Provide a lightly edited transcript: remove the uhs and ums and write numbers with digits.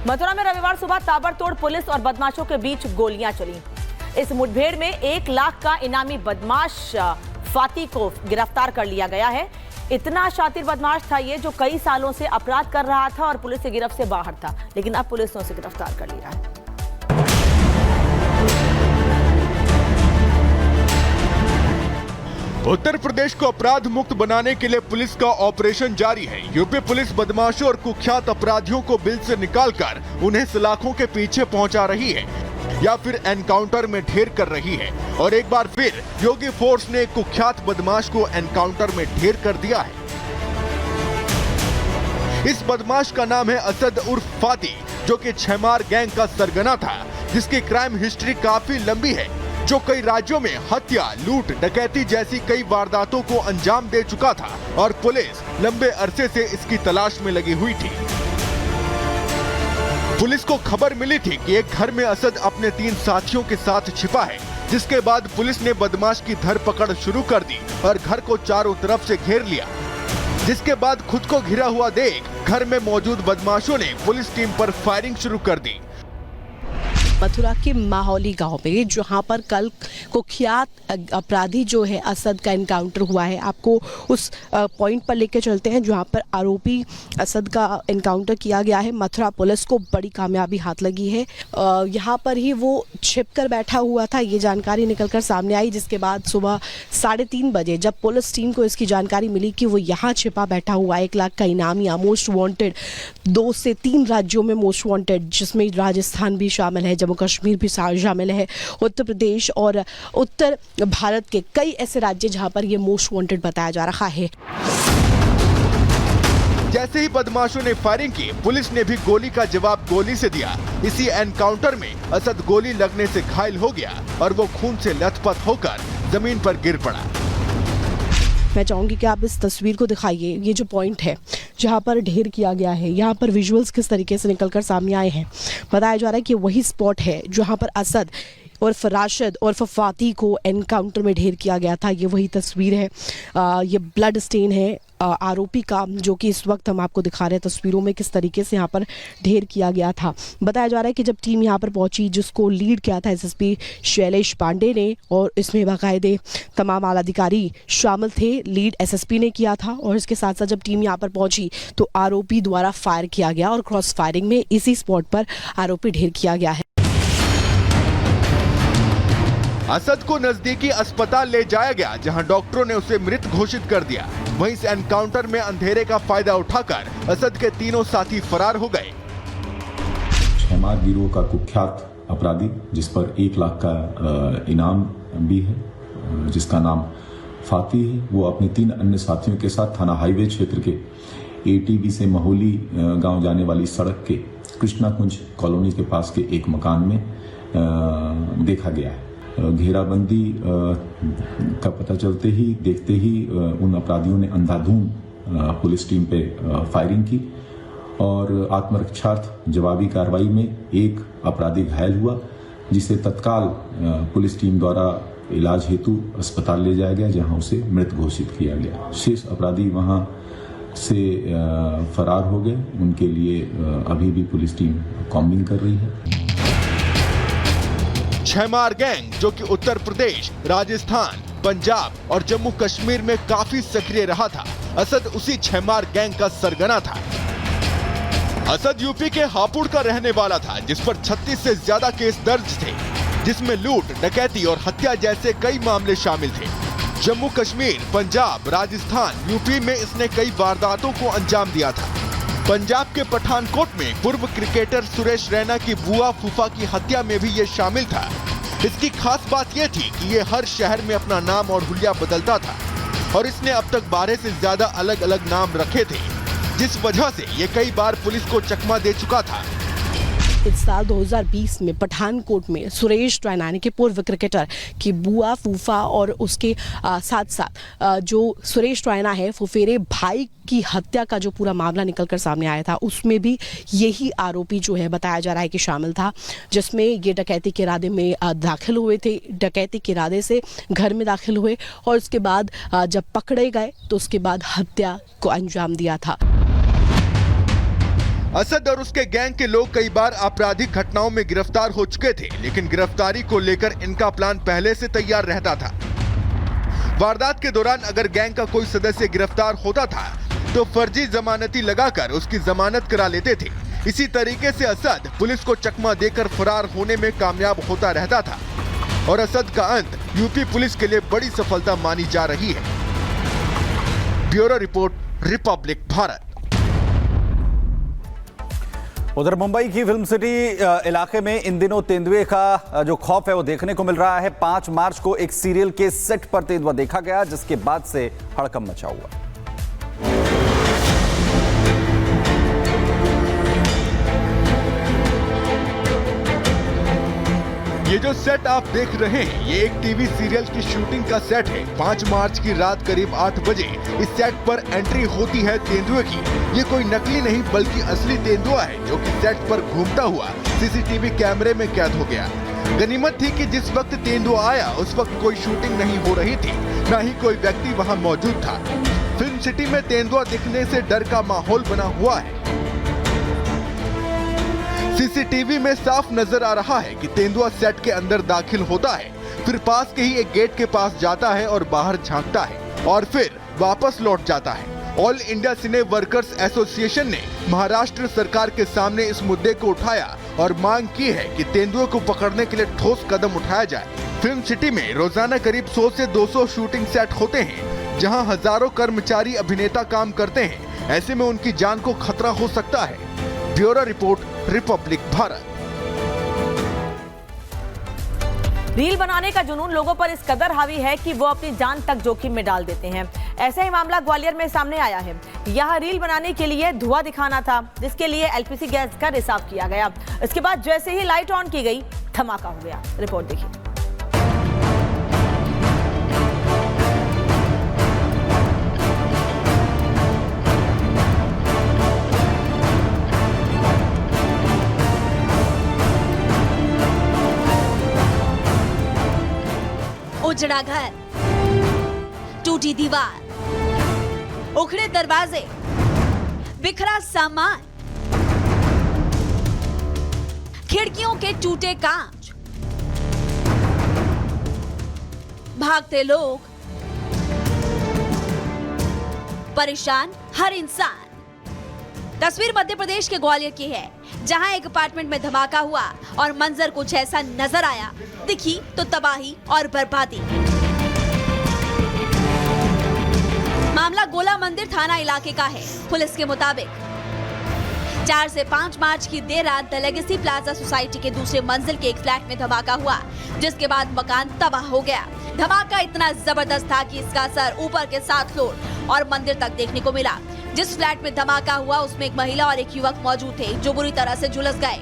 मथुरा में रविवार सुबह ताबड़तोड़ पुलिस और बदमाशों के बीच गोलियां चली। इस मुठभेड़ में 1 लाख का इनामी बदमाश फाती को गिरफ्तार कर लिया गया है। इतना शातिर बदमाश था ये, जो कई सालों से अपराध कर रहा था और पुलिस की गिरफ्त से बाहर था, लेकिन अब पुलिस ने उसे गिरफ्तार कर लिया है। उत्तर प्रदेश को अपराध मुक्त बनाने के लिए पुलिस का ऑपरेशन जारी है। यूपी पुलिस बदमाशों और कुख्यात अपराधियों को बिल से निकालकर उन्हें सलाखों के पीछे पहुंचा रही है या फिर एनकाउंटर में ढेर कर रही है। और एक बार फिर योगी फोर्स ने कुख्यात बदमाश को एनकाउंटर में ढेर कर दिया है। इस बदमाश का नाम है असद उर्फ फाती, जो कि छमार गैंग का सरगना था, जिसकी क्राइम हिस्ट्री काफी लंबी है, जो कई राज्यों में हत्या, लूट, डकैती जैसी कई वारदातों को अंजाम दे चुका था और पुलिस लंबे अरसे से इसकी तलाश में लगी हुई थी। पुलिस को खबर मिली थी कि एक घर में असद अपने 3 साथियों के साथ छिपा है, जिसके बाद पुलिस ने बदमाश की धरपकड़ शुरू कर दी और घर को चारों तरफ से घेर लिया। जिसके बाद खुद को घिरा हुआ देख घर में मौजूद बदमाशों ने पुलिस टीम पर फायरिंग शुरू कर दी। मथुरा के माहौली गांव में जहां पर कल कुख्यात अपराधी जो है असद का एनकाउंटर हुआ है, आपको उस पॉइंट पर लेकर चलते हैं जहां पर आरोपी असद का एनकाउंटर किया गया है। मथुरा पुलिस को बड़ी कामयाबी हाथ लगी है। यहां पर ही वो छिपकर बैठा हुआ था, ये जानकारी निकलकर सामने आई, जिसके बाद सुबह 3:30 बजे जब पुलिस टीम को इसकी जानकारी मिली कि वो यहाँ छिपा बैठा हुआ 1 लाख का इनामी मोस्ट वांटेड, 2 से 3 राज्यों में मोस्ट वांटेड, जिसमें राजस्थान भी शामिल है, जम्मू कश्मीर भी शामिल है, उत्तर प्रदेश और उत्तर भारत के कई ऐसे राज्य जहां पर ये मोस्ट वांटेड बताया जा रहा है। जैसे ही बदमाशों ने फायरिंग की, पुलिस ने भी गोली का जवाब गोली से दिया। इसी एनकाउंटर में असद गोली लगने से घायल हो गया और वो खून से लथपथ होकर जमीन पर गिर पड़ा। मैं चाहूंगी कि आप इस तस्वीर को दिखाइए। ये जो पॉइंट है जहां पर ढेर किया गया है, यहाँ पर विजुअल्स किस तरीके से निकलकर सामने आए हैं। बताया जा रहा है कि वही स्पॉट है जहां पर असद उर्फ राशिद उर्फ फाती को एनकाउंटर में ढेर किया गया था। ये वही तस्वीर है। ये ब्लड स्टेन है आरोपी का, जो कि इस वक्त हम आपको दिखा रहे हैं तस्वीरों में किस तरीके से यहाँ पर ढेर किया गया था। बताया जा रहा है कि जब टीम यहाँ पर पहुंची, जिसको लीड किया था एसएसपी शैलेश पांडे ने, और इसमें बाकायदे तमाम आला अधिकारी शामिल थे, लीड एसएसपी ने किया था। और इसके साथ साथ जब टीम यहाँ पर पहुंची तो आरोपी द्वारा फायर किया गया और क्रॉस फायरिंग में इसी स्पॉट पर आरोपी ढेर किया गया है। असद को नजदीकी अस्पताल ले जाया गया, जहां डॉक्टरों ने उसे मृत घोषित कर दिया। वहीं इस एनकाउंटर में अंधेरे का फायदा उठाकर असद के 3 साथी फरार हो गए। छमार गिरोह का कुख्यात अपराधी, जिस पर 1 लाख का इनाम भी है, जिसका नाम फाती है, वो अपने 3 अन्य साथियों के साथ थाना हाईवे क्षेत्र के एटीबी से महोली गांव जाने वाली सड़क के कृष्णा कुंज कॉलोनी के पास के एक मकान में देखा गया है। घेराबंदी का पता चलते ही देखते ही उन अपराधियों ने अंधाधुंध पुलिस टीम पे फायरिंग की और आत्मरक्षार्थ जवाबी कार्रवाई में एक अपराधी घायल हुआ, जिसे तत्काल पुलिस टीम द्वारा इलाज हेतु अस्पताल ले जाया गया, जहां उसे मृत घोषित किया गया। शेष अपराधी वहां से फरार हो गए। उनके लिए अभी भी पुलिस टीम कॉम्बिंग कर रही है। छमार गैंग, जो कि उत्तर प्रदेश, राजस्थान, पंजाब और जम्मू कश्मीर में काफी सक्रिय रहा था, असद उसी छमार गैंग का सरगना था। असद यूपी के हापुड़ का रहने वाला था, जिस पर 36 से ज्यादा केस दर्ज थे, जिसमें लूट, डकैती और हत्या जैसे कई मामले शामिल थे। जम्मू कश्मीर, पंजाब, राजस्थान, यूपी में इसने कई वारदातों को अंजाम दिया था। पंजाब के पठानकोट में पूर्व क्रिकेटर सुरेश रैना की बुआ फूफा की हत्या में भी ये शामिल था। इसकी खास बात यह थी कि ये हर शहर में अपना नाम और हुलिया बदलता था और इसने अब तक 12 से ज्यादा अलग अलग नाम रखे थे, जिस वजह से ये कई बार पुलिस को चकमा दे चुका था। इस साल 2020 में पठानकोट में सुरेश रैना के पूर्व क्रिकेटर की बुआ फूफा और उसके साथ साथ जो सुरेश रैना है फुफेरे भाई की हत्या का जो पूरा मामला निकलकर सामने आया था, उसमें भी यही आरोपी जो है बताया जा रहा है कि शामिल था, जिसमें ये डकैती के इरादे में दाखिल हुए थे। डकैती के इरादे से घर में दाखिल हुए और उसके बाद जब पकड़े गए तो उसके बाद हत्या को अंजाम दिया था। असद और उसके गैंग के लोग कई बार आपराधिक घटनाओं में गिरफ्तार हो चुके थे, लेकिन गिरफ्तारी को लेकर इनका प्लान पहले से तैयार रहता था। वारदात के दौरान अगर गैंग का कोई सदस्य गिरफ्तार होता था तो फर्जी जमानती लगाकर उसकी जमानत करा लेते थे। इसी तरीके से असद पुलिस को चकमा देकर फरार होने में कामयाब होता रहता था और असद का अंत यूपी पुलिस के लिए बड़ी सफलता मानी जा रही है। Bureau report, Republic Bharat. उधर मुंबई की फिल्म सिटी इलाके में इन दिनों तेंदुए का जो खौफ है वो देखने को मिल रहा है। 5 मार्च को एक सीरियल के सेट पर तेंदुआ देखा गया, जिसके बाद से हड़कंप मचा हुआ। ये जो सेट आप देख रहे हैं, ये एक टीवी सीरियल की शूटिंग का सेट है। 5 मार्च की रात करीब 8 बजे इस सेट पर एंट्री होती है तेंदुए की। ये कोई नकली नहीं बल्कि असली तेंदुआ है जो कि सेट पर घूमता हुआ सीसीटीवी कैमरे में कैद हो गया। गनीमत थी कि जिस वक्त तेंदुआ आया उस वक्त कोई शूटिंग नहीं हो रही थी, न ही कोई व्यक्ति वहाँ मौजूद था। फिल्म सिटी में तेंदुआ दिखने से डर का माहौल बना हुआ है। सीसीटीवी में साफ नजर आ रहा है कि तेंदुआ सेट के अंदर दाखिल होता है, फिर पास के ही एक गेट के पास जाता है और बाहर झांकता है और फिर वापस लौट जाता है। ऑल इंडिया सिने वर्कर्स एसोसिएशन ने महाराष्ट्र सरकार के सामने इस मुद्दे को उठाया और मांग की है कि तेंदुए को पकड़ने के लिए ठोस कदम उठाया जाए। फिल्म सिटी में रोजाना करीब 100 से 200 शूटिंग सेट होते हैं, जहां हजारों कर्मचारी अभिनेता काम करते हैं। ऐसे में उनकी जान को खतरा हो सकता है। Bureau report, Republic Bharat. Reel बनाने का जुनून लोगों पर इस कदर हावी है कि वो अपनी जान तक जोखिम में डाल देते हैं। ऐसा ही मामला ग्वालियर में सामने आया है। यहाँ रील बनाने के लिए धुआं दिखाना था, जिसके लिए एलपीजी गैस का रिसाव किया गया। इसके बाद जैसे ही लाइट ऑन की गई, धमाका हो गया। रिपोर्ट देखिए। उजड़ा घर, टूटी दीवार, उखड़े दरवाजे, बिखरा सामान, खिड़कियों के टूटे कांच, भागते लोग, परेशान हर इंसान। तस्वीर मध्य प्रदेश के ग्वालियर की है, जहां एक अपार्टमेंट में धमाका हुआ और मंजर कुछ ऐसा नजर आया। दिखी तो तबाही और बर्बादी। मामला गोला मंदिर थाना इलाके का है। पुलिस के मुताबिक 4 से 5 मार्च की देर रात द लेगेसी प्लाजा सोसाइटी के दूसरे मंजिल के एक फ्लैट में धमाका हुआ, जिसके बाद मकान तबाह हो गया। धमाका इतना जबरदस्त था कि इसका असर ऊपर के 7 फ्लोर और मंदिर तक देखने को मिला। जिस फ्लैट में धमाका हुआ उसमें एक महिला और एक युवक मौजूद थे, जो बुरी तरह से झुलस गए।